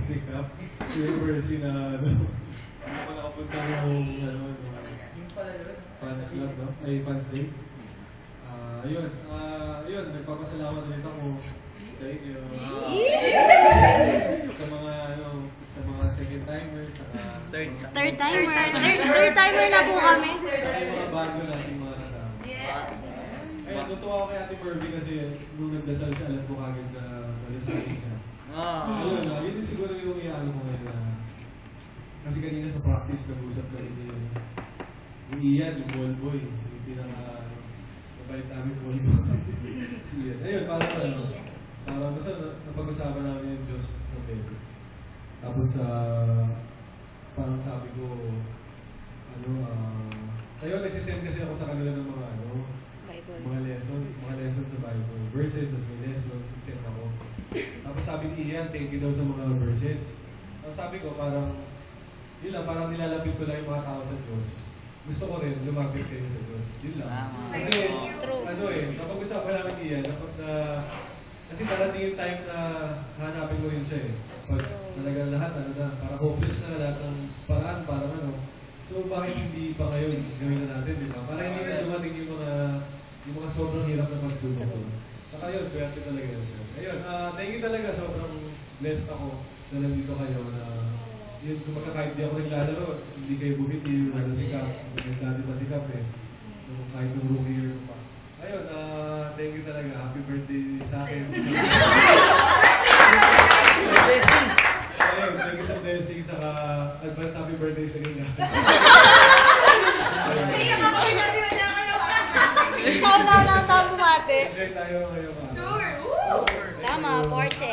pick up. Remember na ako nakapunta yung fans club, no? Ay, fans day. Ayun, nagpapasalamat ulit ako sa inyo. Sa mga second timers, Third timer na po kami. sa mga bago nating mga kasama. Ayun, natuwa ako kay Ate Mervy kasi nung nagdasal siya, alam ko kagad na malasali siya. Ayun, yun din siguro yung iyaano ko ngayon na kasi kanina sa practice nag-usap kami ni Ian, yung ball boy, yung mabait namin ball boy. Si Ian. Ayun, parang basta napag-usapan namin yung Diyos sa beses. Tapos parang sabi ko, ayun, nagsisend kasi ako sa kanila ng mga lessons sa Bible. Verses, as may lessons, nagsisend ako. Tapos sabi ni Ian, thank you daw sa mga verses. Tapos sabi ko, parang nilalapit ko lang yung mga tao sa Diyos. Gusto ko rin, lumapit kayo sa Diyos. Yun lang. Kasi, kapag usapan namin ni Ian, kasi darating yung time na hanapin ko rin siya eh. Pag talagang lahat, para hopeless na lahat ng paraan, parang So, bakit hindi pa ngayon gawin na natin, di ba? Para hindi na dumating yung mga sobrang hirap na pagsubok ko. Saka yun, swerte talaga yun. Ayun, thank you talaga. Sobrang blessed ako na nandito kayo na yun, kung kahit di ako naglalaro, hindi kayo bumiti, wala si Cap. Dati pa si Cap eh. Kahit nung rookie year pa. Ayun, thank you talaga. Happy birthday sa akin. Ayun, thank you sa blessing, saka advance happy birthday sa inyo. Ikaw na bumate. Enjoy tayo ngayon. Tama, Forte.